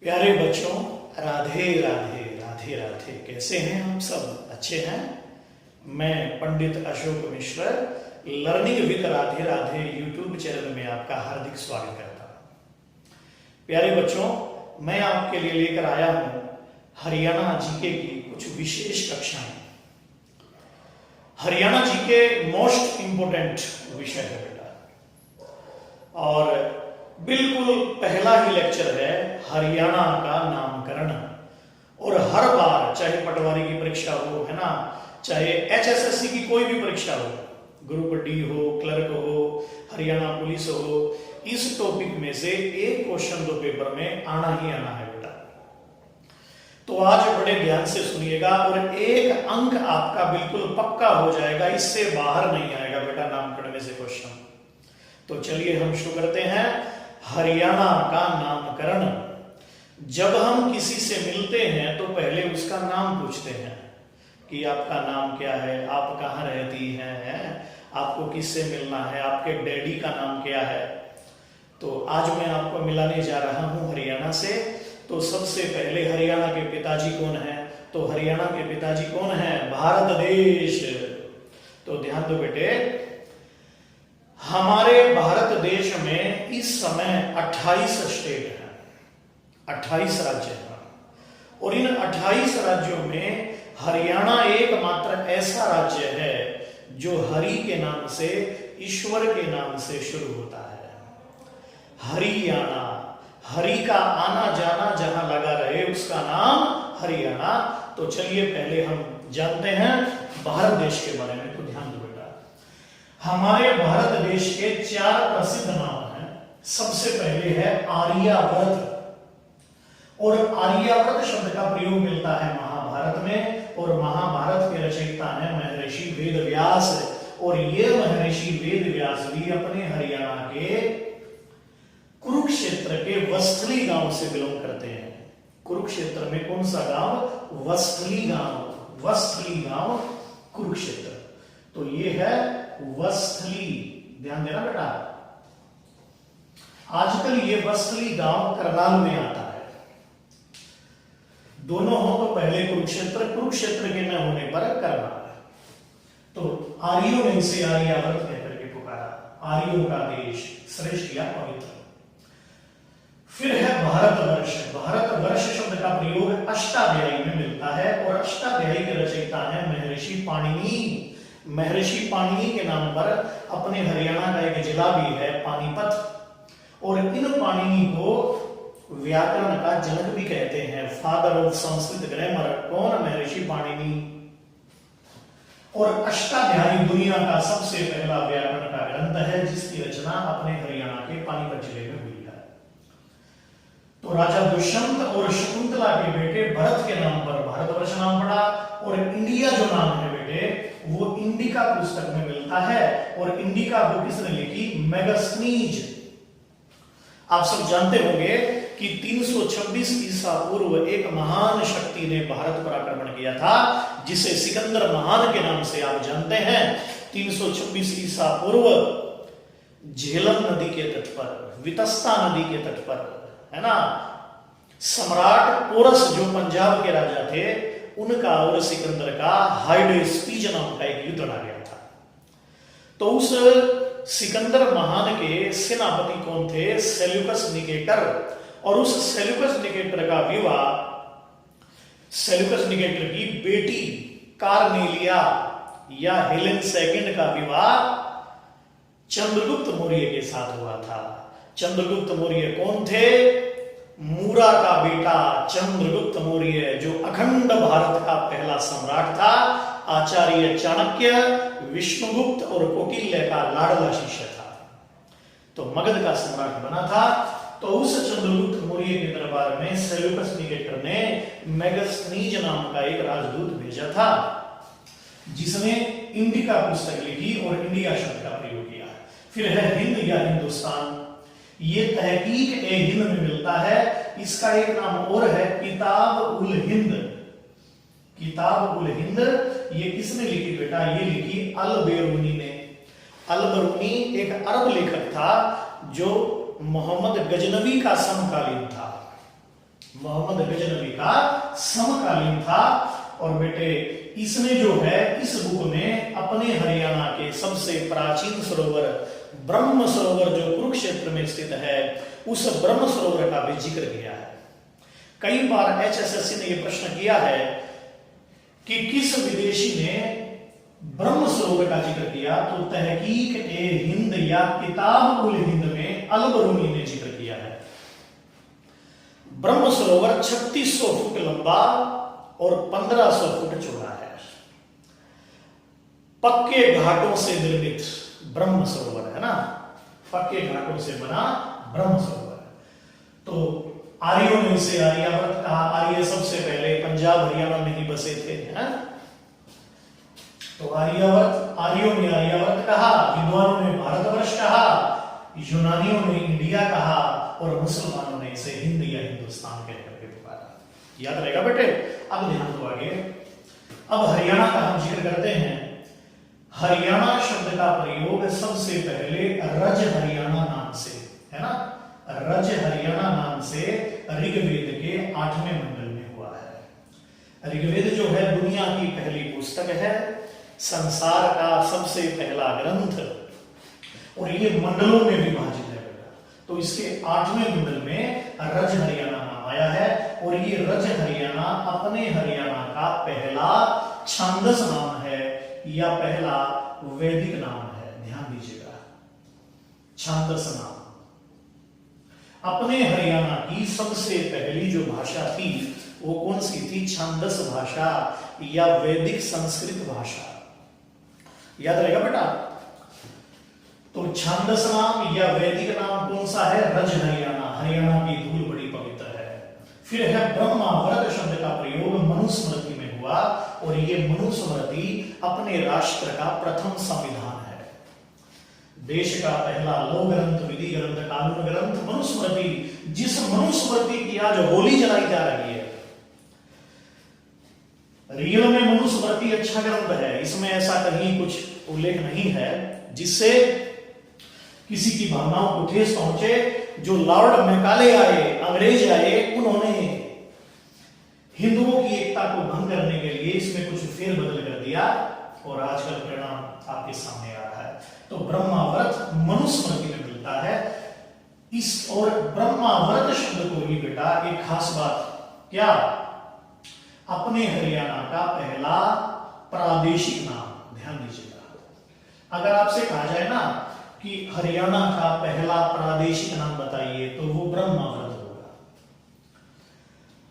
प्यारे बच्चों, राधे राधे राधे राधे। कैसे हैं हम सब? अच्छे हैं। मैं Pandit Ashok Mishra learning with Radhe Radhe YouTube channel में आपका हार्दिक स्वागत करता हूं। प्यारे बच्चों, मैं आपके लिए लेकर आया हूं हरियाणा जीके की कुछ विशेष कक्षाएं। हरियाणा जीके मोस्ट इंपोर्टेंट विषय है बेटा, और बिल्कुल पहला ही लेक्चर है हरियाणा का नामकरण। और हर बार, चाहे पटवारी की परीक्षा हो, है ना, चाहे एचएसएससी की कोई भी परीक्षा हो, ग्रुप डी हो, क्लर्क हो, हरियाणा पुलिस हो, इस टॉपिक में से एक क्वेश्चन दो पेपर में आना ही आना है बेटा। तो आज बड़े ध्यान से सुनिएगा और एक अंक आपका बिल्कुल पक्का हो जाएगा, इससे बाहर नहीं आएगा बेटा नामकरण में से क्वेश्चन। तो चलिए हम शुरू करते हैं। हरियाणा का नामकरण। जब हम किसी से मिलते हैं तो पहले उसका नाम पूछते हैं कि आपका नाम क्या है, आप कहाँ रहती हैं, आपको किससे मिलना है, आपके डैडी का नाम क्या है। तो आज मैं आपको मिलाने जा रहा हूं हरियाणा से। तो सबसे पहले हरियाणा के पिताजी कौन है? तो हरियाणा के पिताजी कौन है? भारत देश। तो ध्यान दो बेटे, हमारे भारत देश में इस समय 28 स्टेट हैं, 28 राज्य हैं, और इन 28 राज्यों में हरियाणा एकमात्र ऐसा राज्य है जो हरि के नाम से, ईश्वर के नाम से शुरू होता है। हरियाणा, हरि का आना जाना जहां लगा रहे उसका नाम हरियाणा। तो चलिए पहले हम जानते हैं भारत देश के बारे में। तो ध्यान दो बेटा, हमारे भारत देश के 4 प्रसिद्ध नाम हैं। सबसे पहले है आर्यावर्त, और आर्यावर्त शब्द का प्रयोग मिलता है महाभारत में, और महाभारत के रचयिता हैं महर्षि वेदव्यास। और ये महर्षि वेदव्यास भी अपने हरियाणा के कुरुक्षेत्र के वस्थली गांव से बिलोंग करते हैं। कुरुक्षेत्र में कौन सा गांव? वस्थली गांव। वस्थली गांव कुरुक्षेत्र। तो ये है वस्थली। ध्यान देना बेटा, आजकल ये वस्थली गांव करनाल में आता है। दोनों हो तो पहले कुरुक्षेत्र, कुरुक्षेत्र के न होने पर करनाल। तो आर्यों ने इसे आर्यावर्त कहकर के पुकारा। आर्यों का देश, श्रेष्ठ या पवित्र। फिर है भारतवर्ष। भारतवर्ष शब्द का प्रयोग अष्टाध्यायी में मिलता है, और अष्टाध्यायी के रचयिता है महर्षि पाणिनि। महर्षि पाणिनि के नाम पर अपने हरियाणा का एक जिला भी है, पानीपत। और इन पाणिनि को व्याकरण का जनक भी कहते हैं, फादर ऑफ संस्कृत ग्रामर। कौन? महर्षि पाणिनि। और अष्टाध्यायी दुनिया का सबसे पहला व्याकरण का ग्रंथ है, जिसकी रचना अपने हरियाणा के पानीपत जिले में हुई है। तो राजा दुष्यंत और शकुंतला के बेटे भरत के नाम पर भारतवर्ष नाम पड़ा। और इंडिया जो नाम है बेटे, वो इंडिका पुस्तक में मिलता है, और इंडिका बुक किसने लिखी? मेगास्थनीज। आप सब जानते होंगे कि 326 ईसा पूर्व एक महान शक्ति ने भारत पर आक्रमण किया था, जिसे सिकंदर महान के नाम से आप जानते हैं। 326 ईसा पूर्व झेलम नदी के तट पर, वितस्ता नदी के तट पर, है ना, सम्राट पोरस जो पंजाब के राजा थे, उनका और सिकंदर का हाइडेस्पीज नाम का एक युद्ध लड़ा गया था। तो उस सिकंदर महान के सेनापति कौन थे? Seleucus Nicator. और उस सेल्यूकस निकेटर का विवाह, सेल्यूकस निकेटर की बेटी कार्नेलिया या हेलेन सेकंड का विवाह चंद्रगुप्त मौर्य के साथ हुआ था। चंद्रगुप्त मौर्य कौन थे? मूरा का बेटा चंद्रगुप्त मौर्य, जो अखंड भारत का पहला सम्राट था। आचार्य चाणक्य, विष्णुगुप्त और कौटिल्य का लाडला शिष्य था, तो मगध का सम्राट बना था। तो उस चंद्रगुप्त मौर्य के दरबार में सेल्यूकस निकेटर ने मेगास्थनीज नाम का एक राजदूत भेजा था, जिसने इंडिका पुस्तक लिखी और इंडिया शब्द का प्रयोग किया। फिर है हिंद या हिंदुस्तान। ये तहकीक ए हिंद में मिलता है। इसका एक नाम और है किताब उल हिंद। किताब उल हिंद ये किसने लिखी बेटा? ये लिखी अल बेरूनी ने। अल बेरूनी एक अरब लेखक था जो मोहम्मद गजनवी का समकालीन था। मोहम्मद गजनवी का समकालीन था। और बेटे इसने जो है इस बुक में अपने हरियाणा के सबसे प्राचीन सरोवर ब्रह्म सरोवर जो कुरुक्षेत्र में स्थित है उस ब्रह्म सरोवर का भी जिक्र किया है। कई बार एचएसएससी ने यह प्रश्न किया है कि किस विदेशी ने ब्रह्म सरोवर का जिक्र किया, तो तहकीक ए हिंद या किताब उल हिंद में अल-बरूनी ने जिक्र किया है। ब्रह्म सरोवर 3600 फुट लंबा और 1500 फुट चौड़ा है। पक्के घाटों से निर्मित ब्रह्म सरोवर है ना, पक्के घाटों से बना ब्रह्म सरोवर। तो आर्यों ने इसे आर्यावर्त कहा। आर्य सबसे पहले पंजाब हरियाणा में ही बसे थे, है? तो आर्यावर्त, आर्यों ने आर्यावर्त कहा, विद्वानों ने भारतवर्ष कहा, यूनानियों ने इंडिया कहा और मुसलमानों ने इसे हिंद या हिंदुस्तान कहकर के पुकारा। याद रहेगा बेटे। अब ध्यान दो आगे। अब हरियाणा का हम जिक्र करते हैं। हरियाणा शब्द का प्रयोग सबसे पहले रज हरियाणा नाम से, है ना, रज हरियाणा नाम से ऋग्वेद के 8वें मंडल में हुआ है। ऋग्वेद जो है दुनिया की पहली पुस्तक है, संसार का सबसे पहला ग्रंथ, और ये मंडलों में विभाजित है बेटा। तो इसके 8वें मंडल में रज हरियाणा नाम आया है। और ये रज हरियाणा अपने हरियाणा का पहला छांदस नाम है या पहला वैदिक नाम है। ध्यान दीजिएगा, छांदस नाम। अपने हरियाणा की सबसे पहली जो भाषा थी वो कौन सी थी? छांदस भाषा या वैदिक संस्कृत भाषा। याद रहेगा बेटा। तो छांदस नाम या वैदिक नाम कौन सा है? रज हरियाणा। हरियाणा की धूल बड़ी पवित्र है। फिर है ब्रह्मावर्त शब्द का प्रयोग मनुस्मृति में हुआ और ये मनुस्मृति अपने राष्ट्र का प्रथम संविधान है। देश का पहला लौ ग्रंथ, विधि ग्रंथ, कानून ग्रंथ मनुस्मृति, जिस मनुस्मृति की आज होली जलाई जा रही है। रियल में मनुस्मृति अच्छा ग्रंथ है, इसमें ऐसा कहीं कुछ उल्लेख नहीं है जिससे किसी की भावनाओं को ठेस पहुंचे। जो लॉर्ड मैकाले आए, अंग्रेज आए, उन्होंने हिंदुओं की एकता को भंग करने के लिए इसमें कुछ फेरबदल कर दिया और आज का परिणाम आपके सामने आ रहा है। तो ब्रह्मावर्त मनुस्मृति में मिलता है। इस और ब्रह्मावर्त शब्द को ही बेटा एक खास बात क्या, अपने हरियाणा का पहला प्रादेशिक नाम। ध्यान दीजिएगा, अगर आपसे कहा जाए ना कि हरियाणा का पहला प्रादेशिक नाम बताइए तो वो ब्रह्मावर्त होगा।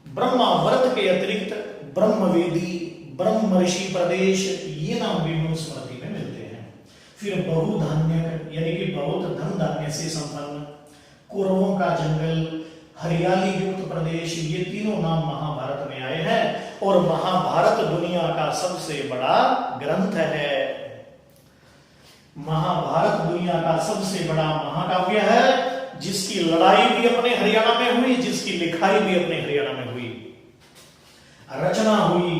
ब्रह्मावर्त के अतिरिक्त ब्रह्मवेदी, ब्रह्म ऋषि प्रदेश, ये नाम भी मनुस्मृति में मिलते हैं। फिर बहुधान्य यानी कि बहुत धन धान्य से संपन्न, कौरवों का जंगल, हरियाली युक्त प्रदेश, ये तीनों नाम महाभारत में आए हैं। और महाभारत दुनिया का सबसे बड़ा ग्रंथ है। महाभारत दुनिया का सबसे बड़ा महाकाव्य है, जिसकी लड़ाई भी अपने हरियाणा में हुई, जिसकी लिखाई भी अपने हरियाणा में हुई। रचना हुई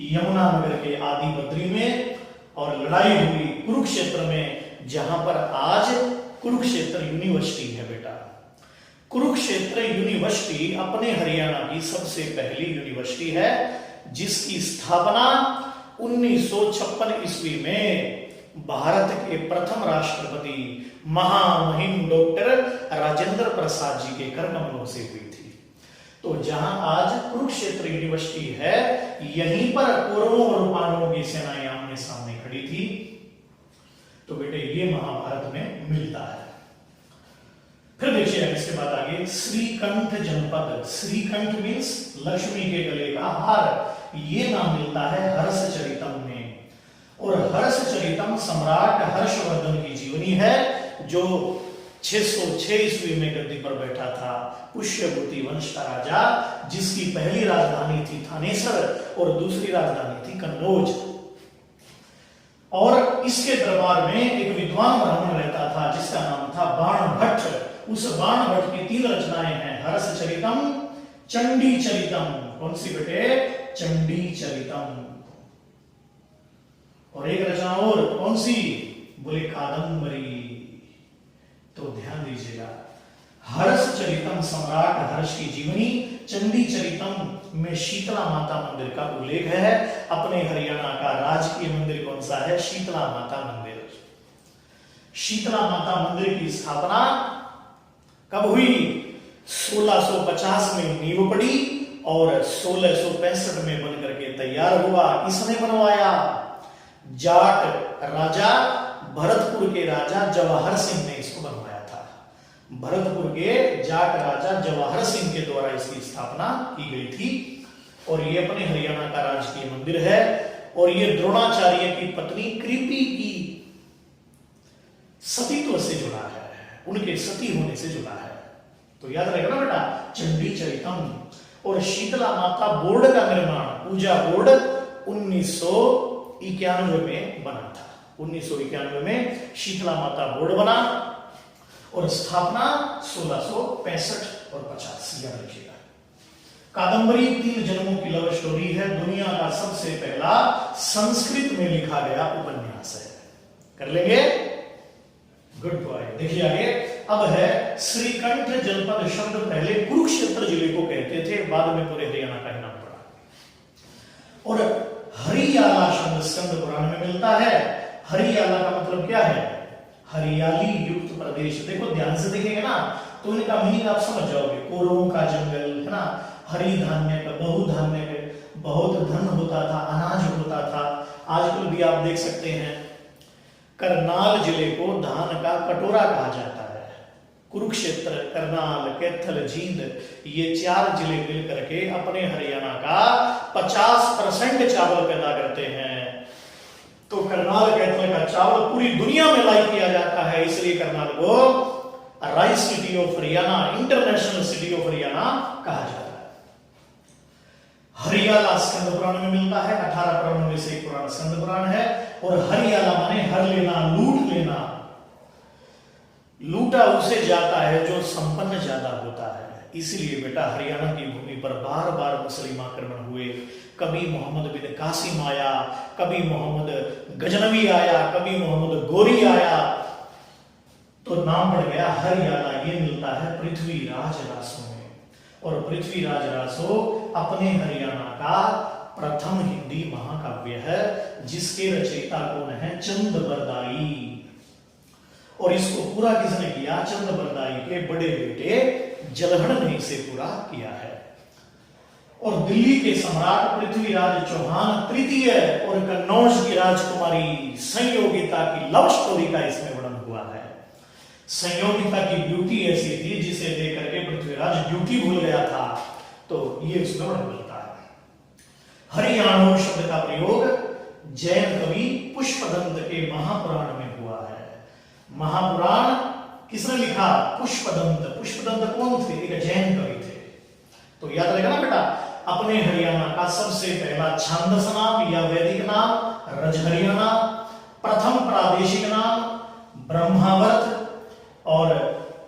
यमुना नगर के आदि बद्री में और लड़ाई हुई कुरुक्षेत्र में, जहां पर आज कुरुक्षेत्र यूनिवर्सिटी है बेटा। कुरुक्षेत्र यूनिवर्सिटी अपने हरियाणा की सबसे पहली यूनिवर्सिटी है, जिसकी स्थापना 1956 ईस्वी में भारत के प्रथम राष्ट्रपति महामहिम डॉक्टर राजेंद्र प्रसाद जी के कर कमलों से हुई थी। तो जहां आज कुरुक्षेत्र यूनिवर्सिटी है, यहीं पर कौरवों और पांडवों की सेनाएं आमने सामने खड़ी थी। तो बेटे ये महाभारत में मिलता है। फिर देखिए इसके बाद आगे श्रीकंठ जनपद। श्रीकंठ मीन्स लक्ष्मी के गले का हार। ये नाम मिलता है हर्षचरितम में। और हर्षचरितम सम्राट हर्षवर्धन की जीवनी है, जो 606 ईस्वी में गद्दी पर बैठा था। पुष्यभूति वंश का राजा, जिसकी पहली राजधानी थी थानेसर और दूसरी राजधानी थी कन्नौज। और इसके दरबार में एक विद्वान ब्राह्मण रहता था जिसका नाम था बाणभट्ट। उस बाणभट्ट की 3 रचनाएं हैं, हर्षचरितम, चंडी चरितम। कौन सी बेटे? चंडी चरितम। और एक रचना और, कौन सी? बोले कादंबरी। तो ध्यान दीजिएगा, हर्ष चरितम सम्राट हर्ष की जीवनी, चंडी चरितम में शीतला माता मंदिर का उल्लेख है। अपने हरियाणा का राजकीय मंदिर कौन सा है? शीतला माता मंदिर। शीतला माता मंदिर की स्थापना कब हुई? 1650 में नींव पड़ी और 1665 में बनकर के तैयार हुआ। किसने बनवाया? जाट राजा, भरतपुर के राजा जवाहर सिंह ने इसको बनवाया था। भरतपुर के जाट राजा जवाहर सिंह के द्वारा इसकी स्थापना की गई थी और ये अपने हरियाणा का राजकीय मंदिर है। और ये द्रोणाचार्य की पत्नी कृपी की सतीत्व से जुड़ा है, उनके सती होने से जुड़ा है। तो याद रहेगा ना बेटा, चंडी चरितम। और शीतला माता बोर्ड का निर्माण, पूजा बोर्ड 1991 में बना था। 1991 में शीतला माता बोर्ड बना और स्थापना 1665 और 50। याद रखिएगा। कादंबरी 3 जन्मों की लव स्टोरी है। दुनिया का सबसे पहला संस्कृत में लिखा गया उपन्यास है। कर लेंगे? Good boy. देखिए आगे, अब है श्रीकंठ जनपद शब्द पहले कुरुक्षेत्र जिले को कहते थे, बाद में पूरे हरियाणा का ही नाम पड़ा। और हरियाला शब्द स्कंद पुराण में मिलता है। हरियाला का मतलब क्या है? हरियाली युक्त प्रदेश। देखो ध्यान से देखेंगे ना तो इनका मीनिंग आप समझ जाओगे। कोरों का जंगल है ना, हरि धान्य का, बहुधान्य का, बहुत धन होता था, अनाज होता था। आजकल भी आप देख सकते हैं करनाल जिले को धान का कटोरा कहा जाता है। कुरुक्षेत्र, करनाल, कैथल, जींद, ये 4 जिले मिलकर के अपने हरियाणा का 50% चावल पैदा करते हैं। तो करनाल कैथल का चावल पूरी दुनिया में लाइक किया जाता है, इसलिए करनाल को rice city of Haryana, international city of Haryana कहा जाता है। हरियाला स्कंद पुराण में मिलता है। 18 पुराणों में से एक पुराण स्कंद पुराण है। और हरियाला माने हर लेना, लूट लेना। लूटा उसे जाता है जो संपन्न ज्यादा होता है। इसलिए बेटा हरियाणा की भूमि पर बार बार मुस्लिम आक्रमण हुए। कभी मोहम्मद बिन कासिम आया, कभी मोहम्मद गजनवी आया, कभी मोहम्मद गोरी आया, तो नाम पड़ गया हरियाला। ये मिलता है पृथ्वीराज रासो में। और पृथ्वीराज रासो अपने हरियाणा का प्रथम हिंदी महाकाव्य है, जिसके रचयिता कौन है? चंद बरदाई। और इसको पूरा किसने किया? चंद बरदाई के बड़े बेटे जलहड़ ने इसे पूरा किया है। और दिल्ली के सम्राट पृथ्वीराज चौहान तृतीय और कन्नौज की राजकुमारी संयोगिता की लव स्टोरी का इसमें वर्णन हुआ है। संयोगिता की ब्यूटी ऐसी थी जिसे देख करके पृथ्वीराज ड्यूटी भूल गया था, तो ये उसमें वर्णन मिलता है। हरियाणो शब्द का प्रयोग जैन कवि पुष्पदंत के महापुराण में हुआ है। महापुराण किसने लिखा? पुष्पदंत। पुष्पदंत कौन थे? एक जैन कवि थे। तो याद रहेगा ना बेटा, अपने हरियाणा का सबसे पहला छांदस नाम या वैदिक नाम रजहरियाणा, प्रथम प्रादेशिक नाम ब्रह्मावर्त, और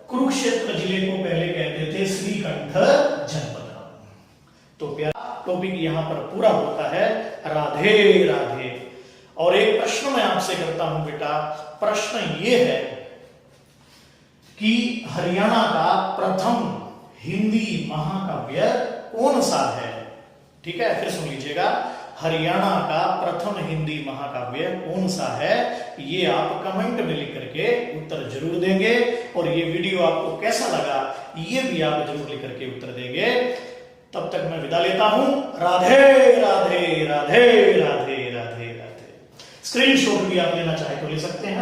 कुरुक्षेत्र जिले को पहले कहते थे श्रीकंठ जनपद। तो प्यारा टॉपिक यहां पर पूरा होता है। राधे राधे। और एक प्रश्न मैं आपसे करता हूं बेटा, प्रश्न ये है कि हरियाणा का प्रथम हिंदी महाकाव्य कौन सा है? ठीक है, फिर सुन लीजिएगा। हरियाणा का प्रथम हिंदी महाकाव्य कौन सा है? ये आप कमेंट में लिख करके उत्तर जरूर देंगे। और ये वीडियो आपको कैसा लगा ये भी आप जरूर लिख करके उत्तर देंगे। तब तक मैं विदा लेता हूं। राधे राधे राधे राधे राधे राधे। स्क्रीनशॉट भी आप लेना चाहे तो ले सकते हैं।